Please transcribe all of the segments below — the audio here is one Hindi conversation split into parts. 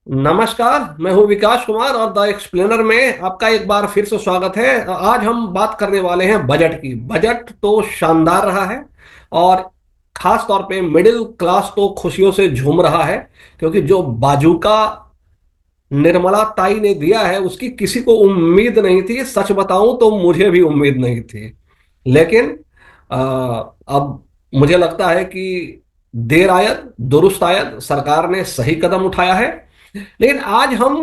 नमस्कार। मैं हूं विकास कुमार और द एक्सप्लेनर में आपका एक बार फिर से स्वागत है। आज हम बात करने वाले हैं बजट की। बजट तो शानदार रहा है और खास तौर पे मिडिल क्लास तो खुशियों से झूम रहा है, क्योंकि जो बाजूका निर्मला ताई ने दिया है उसकी किसी को उम्मीद नहीं थी। सच बताऊं तो मुझे भी उम्मीद नहीं थी, लेकिन अब मुझे लगता है कि देर आयद दुरुस्त आयद, सरकार ने सही कदम उठाया है। लेकिन आज हम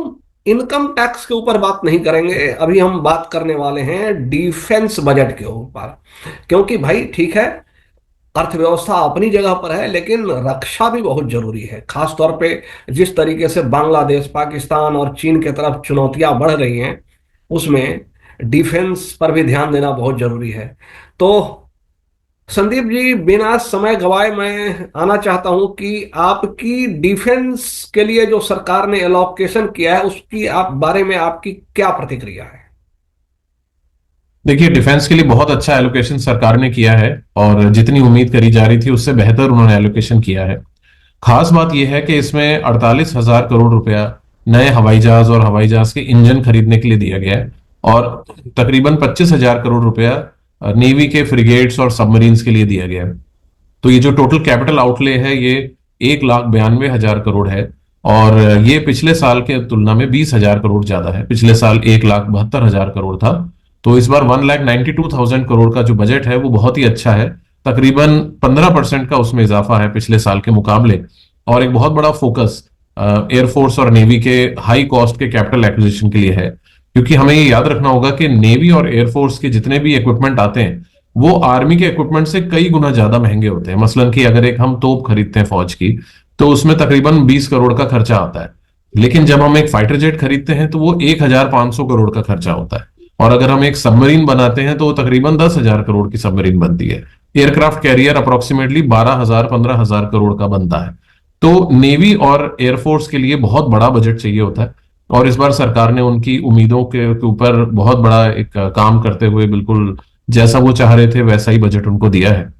इनकम टैक्स के ऊपर बात नहीं करेंगे। अभी हम बात करने वाले हैं डिफेंस बजट के ऊपर, क्योंकि भाई ठीक है, अर्थव्यवस्था अपनी जगह पर है, लेकिन रक्षा भी बहुत जरूरी है। खास तौर पे जिस तरीके से बांग्लादेश, पाकिस्तान और चीन की तरफ चुनौतियां बढ़ रही हैं, उसमें डिफेंस पर भी ध्यान देना बहुत जरूरी है। तो संदीप जी, बिना समय गवाए मैं आना चाहता हूं कि आपकी डिफेंस के लिए जो सरकार ने एलोकेशन किया है उसकी आप बारे में आपकी क्या प्रतिक्रिया है? देखिए, डिफेंस के लिए बहुत अच्छा एलोकेशन सरकार ने किया है और जितनी उम्मीद करी जा रही थी उससे बेहतर उन्होंने एलोकेशन किया है। खास बात यह है कि इसमें 48,000 करोड़ रुपया नए हवाई जहाज और हवाई जहाज के इंजन खरीदने के लिए दिया गया है और तकरीबन 25,000 करोड़ रुपया नेवी के फ्रिगेट्स और सबमरीन्स के लिए दिया गया है। तो ये जो टोटल कैपिटल आउटले है ये 1,92,000 करोड़ है और ये पिछले साल के तुलना में 20,000 करोड़ ज्यादा है। पिछले साल 1,72,000 करोड़ था। तो इस बार 1,92,000 करोड़ का जो बजट है वो बहुत ही अच्छा है। तकरीबन 15% का उसमें इजाफा है पिछले साल के मुकाबले। और एक बहुत बड़ा फोकस एयरफोर्स और नेवी के हाई कॉस्ट के कैपिटल एक्विजिशन के लिए है, क्योंकि हमें ये याद रखना होगा कि नेवी और एयरफोर्स के जितने भी इक्विपमेंट आते हैं वो आर्मी के इक्विपमेंट से कई गुना ज्यादा महंगे होते हैं। मसलन कि अगर एक हम तोप खरीदते हैं फौज की, तो उसमें तकरीबन 20 करोड़ का खर्चा आता है। लेकिन जब हम एक फाइटर जेट खरीदते हैं तो वो 1,500 करोड़ का खर्चा होता है। और अगर हम एक सबमरीन बनाते हैं तो वो तकरीबन 10,000 करोड़ की सबमरीन बनती है। एयरक्राफ्ट कैरियर अप्रोक्सीमेटली 12,000 15,000 करोड़ का बनता है। तो नेवी और एयरफोर्स के लिए बहुत बड़ा बजट चाहिए होता है। और इस बार सरकार ने उनकी उम्मीदों के ऊपर बहुत बड़ा एक काम करते हुए बिल्कुल जैसा वो चाह रहे थे वैसा ही बजट उनको दिया है।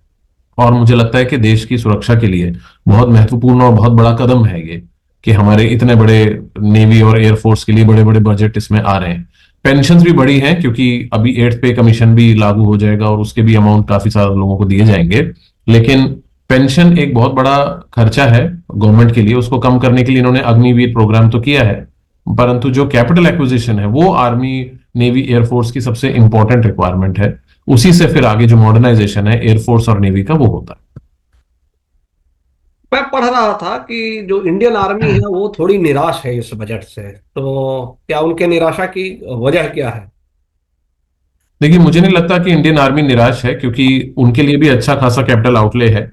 और मुझे लगता है कि देश की सुरक्षा के लिए बहुत महत्वपूर्ण और बहुत बड़ा कदम है ये, कि हमारे इतने बड़े नेवी और एयरफोर्स के लिए बड़े बड़े बजट इसमें आ रहे हैं। पेंशन भी बड़ी हैं, क्योंकि अभी 8th पे कमीशन भी लागू हो जाएगा और उसके भी अमाउंट काफी सारे लोगों को दिए जाएंगे। लेकिन पेंशन एक बहुत बड़ा खर्चा है गवर्नमेंट के लिए, उसको कम करने के लिए इन्होंने अग्निवीर प्रोग्राम तो किया है, परंतु जो कैपिटल एक्विजिशन है वो आर्मी, नेवी, एयरफोर्स की सबसे इंपॉर्टेंट रिक्वायरमेंट है। उसी से फिर आगे जो मॉडर्नाइजेशन है एयरफोर्स और नेवी का वो होता मैं पढ़ रहा था कि जो इंडियन आर्मी है है। वो थोड़ी निराश है इस बजट से। तो क्या उनके निराशा की वजह क्या है? देखिए, मुझे नहीं लगता कि इंडियन आर्मी निराश है, क्योंकि उनके लिए भी अच्छा खासा कैपिटल आउटले है।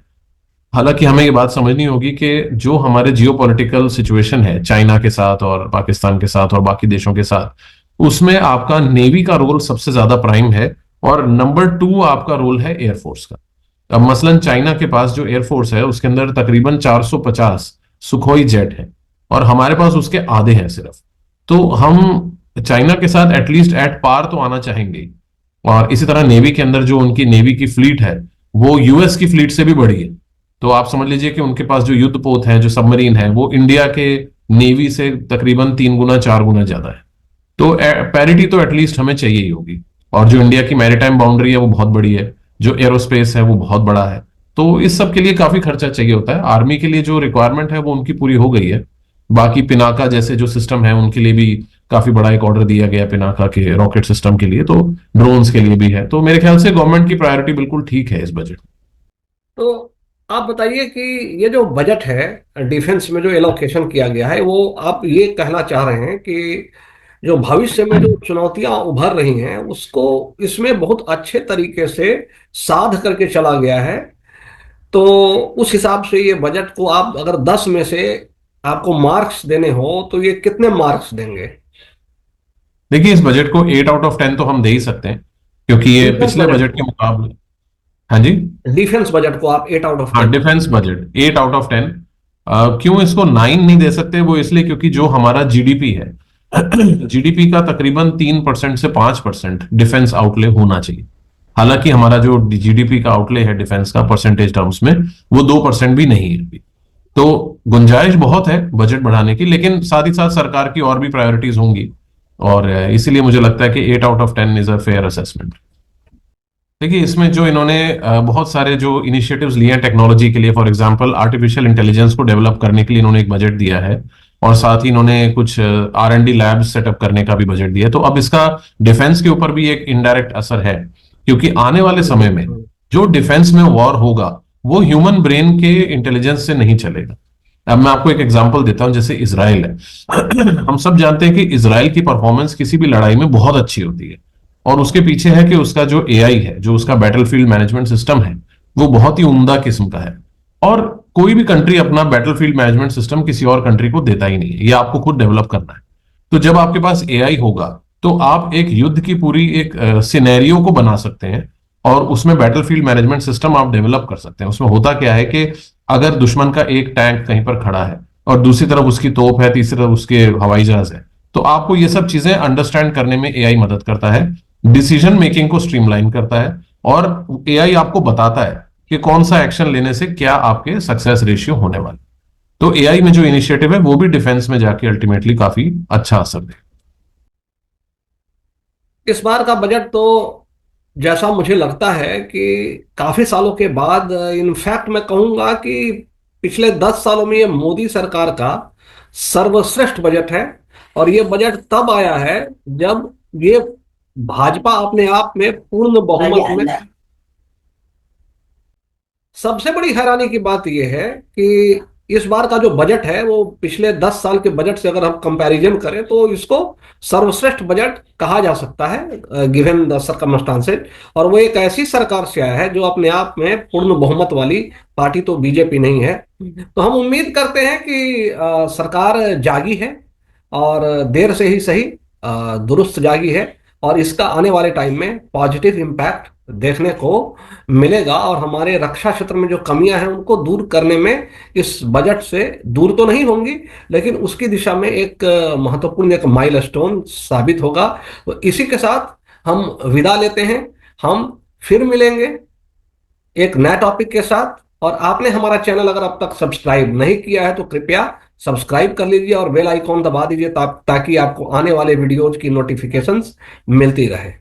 हालांकि हमें ये बात समझनी होगी कि जो हमारे जियो पॉलिटिकल सिचुएशन है चाइना के साथ और पाकिस्तान के साथ और बाकी देशों के साथ, उसमें आपका नेवी का रोल सबसे ज्यादा प्राइम है और नंबर 2 आपका रोल है एयरफोर्स का। अब मसलन चाइना के पास जो एयरफोर्स है उसके अंदर तकरीबन 450 सुखोई जेट है और हमारे पास उसके आधे हैं सिर्फ। तो हम चाइना के साथ एटलीस्ट एट पार तो आना चाहेंगे ही। और इसी तरह नेवी के अंदर जो उनकी नेवी की फ्लीट है वो यूएस की फ्लीट से भी बड़ी है। तो आप समझ लीजिए कि उनके पास जो युद्ध पोत है, जो सबमरीन है, वो इंडिया के नेवी से तकरीबन 3 गुना 4 गुना ज्यादा है। तो पैरिटी तो एटलीस्ट हमें चाहिए ही होगी। और जो इंडिया की मैरीटाइम बाउंड्री है वो बहुत बड़ी है, जो एरोस्पेस है वो बहुत बड़ा है। तो इस सब के लिए काफी खर्चा चाहिए होता है। आर्मी के लिए जो रिक्वायरमेंट है वो उनकी पूरी हो गई है। बाकी पिनाका जैसे जो सिस्टम है उनके लिए भी काफी बड़ा एक ऑर्डर दिया गया है, पिनाका के रॉकेट सिस्टम के लिए, तो ड्रोन्स के लिए भी है। तो मेरे ख्याल से गवर्नमेंट की प्रायोरिटी बिल्कुल ठीक है इस बजट में। तो आप बताइए कि ये जो बजट है डिफेंस में जो एलोकेशन किया गया है, वो आप ये कहना चाह रहे हैं कि जो भविष्य में जो चुनौतियां उभर रही हैं उसको इसमें बहुत अच्छे तरीके से साध करके चला गया है। तो उस हिसाब से ये बजट को आप अगर 10 में से आपको मार्क्स देने हो तो ये कितने मार्क्स देंगे? देखिए, इस बजट को 8 आउट ऑफ 10 तो हम दे ही सकते हैं, क्योंकि ये डिफेंस पिछले बजट बजट को के मुकाबले। हाँ जी। डिफेंस बजट को आप 8 आउट ऑफ 10? हाँ, डिफेंस बजट 8 आउट ऑफ 10। क्यों इसको 9 नहीं दे सकते, वो इसलिए क्योंकि जो हमारा जीडीपी है जीडीपी का तकरीबन 3% से 5% डिफेंस आउटले होना चाहिए। हालांकि हमारा जो जीडीपी का आउटले है डिफेंस का परसेंटेज टर्म्स में वो 2% भी नहीं है अभी। तो गुंजाइश बहुत है बजट बढ़ाने की, लेकिन साथ ही साथ सरकार की और भी प्रायोरिटीज होंगी, और इसीलिए मुझे लगता है कि 8 out of 10 is a fair assessment. देखिए, इसमें जो इन्होंने बहुत सारे जो इनिशिएटिव्स लिए हैं टेक्नोलॉजी के लिए, फॉर एग्जांपल आर्टिफिशियल इंटेलिजेंस को डेवलप करने के लिए इन्होंने एक बजट दिया है, और साथ ही इन्होंने कुछ R&D लैब सेटअप करने का भी बजट दिया है। तो अब इसका डिफेंस के ऊपर भी एक इनडायरेक्ट असर है, क्योंकि आने वाले समय में हम्म। जो डिफेंस में वॉर होगा वो ह्यूमन ब्रेन के इंटेलिजेंस से नहीं चलेगा। अब मैं आपको एक एग्जांपल देता हूं, जैसे इसराइल है। हम सब जानते हैं कि इसराइल की परफॉर्मेंस किसी भी लड़ाई में बहुत अच्छी होती है, और उसके पीछे है कि उसका जो AI है, जो उसका बैटलफील्ड मैनेजमेंट सिस्टम है, वो बहुत ही उम्दा किस्म का है। और कोई भी कंट्री अपना बैटलफील्ड मैनेजमेंट सिस्टम किसी और कंट्री को देता ही नहीं है, ये आपको खुद डेवलप करना है। तो जब आपके पास AI होगा, तो आप एक युद्ध की पूरी एक सिनेरियो को बना सकते हैं, और उसमें बैटलफील्ड मैनेजमेंट सिस्टम आप डेवलप कर सकते हैं। उसमें होता क्या है कि अगर दुश्मन का एक टैंक कहीं पर खड़ा है, और दूसरी तरफ उसकी तोप है, तीसरी तरफ उसके हवाई जहाज है, तो आपको ये सब चीजें अंडरस्टैंड करने में AI मदद करता है, डिसीजन मेकिंग को स्ट्रीमलाइन करता है, और AI आपको बताता है कि कौन सा एक्शन लेने से क्या आपके सक्सेस रेशियो होने वाले। तो AI में जो इनिशिएटिव है वो भी डिफेंस में जाके अल्टीमेटली काफी अच्छा असर दे। इस बार का बजट तो जैसा मुझे लगता है कि काफी सालों के बाद, इनफैक्ट मैं कहूंगा कि पिछले 10 सालों में ये मोदी सरकार का सर्वश्रेष्ठ बजट है। और ये बजट तब आया है जब ये भाजपा अपने आप में पूर्ण बहुमत में। सबसे बड़ी हैरानी की बात यह है कि इस बार का जो बजट है वो पिछले 10 साल के बजट से अगर हम कंपैरिजन करें तो इसको सर्वश्रेष्ठ बजट कहा जा सकता है, गिवन द सर्कमस्टांसेस। और वो एक ऐसी सरकार से आया है जो अपने आप में पूर्ण बहुमत वाली पार्टी तो बीजेपी नहीं है। तो हम उम्मीद करते हैं कि सरकार जागी है, और देर से ही सही दुरुस्त जागी है, और इसका आने वाले टाइम में पॉजिटिव इम्पैक्ट देखने को मिलेगा। और हमारे रक्षा क्षेत्र में जो कमियां हैं उनको दूर करने में इस बजट से दूर तो नहीं होंगी, लेकिन उसकी दिशा में एक महत्वपूर्ण एक माइलस्टोन साबित होगा। तो इसी के साथ हम विदा लेते हैं। हम फिर मिलेंगे एक नए टॉपिक के साथ। और आपने हमारा चैनल अगर अब तक सब्सक्राइब नहीं किया है तो कृपया सब्सक्राइब कर लीजिए और बेल आइकॉन दबा दीजिए, ताकि आपको आने वाले वीडियोज की नोटिफिकेशंस मिलती रहे।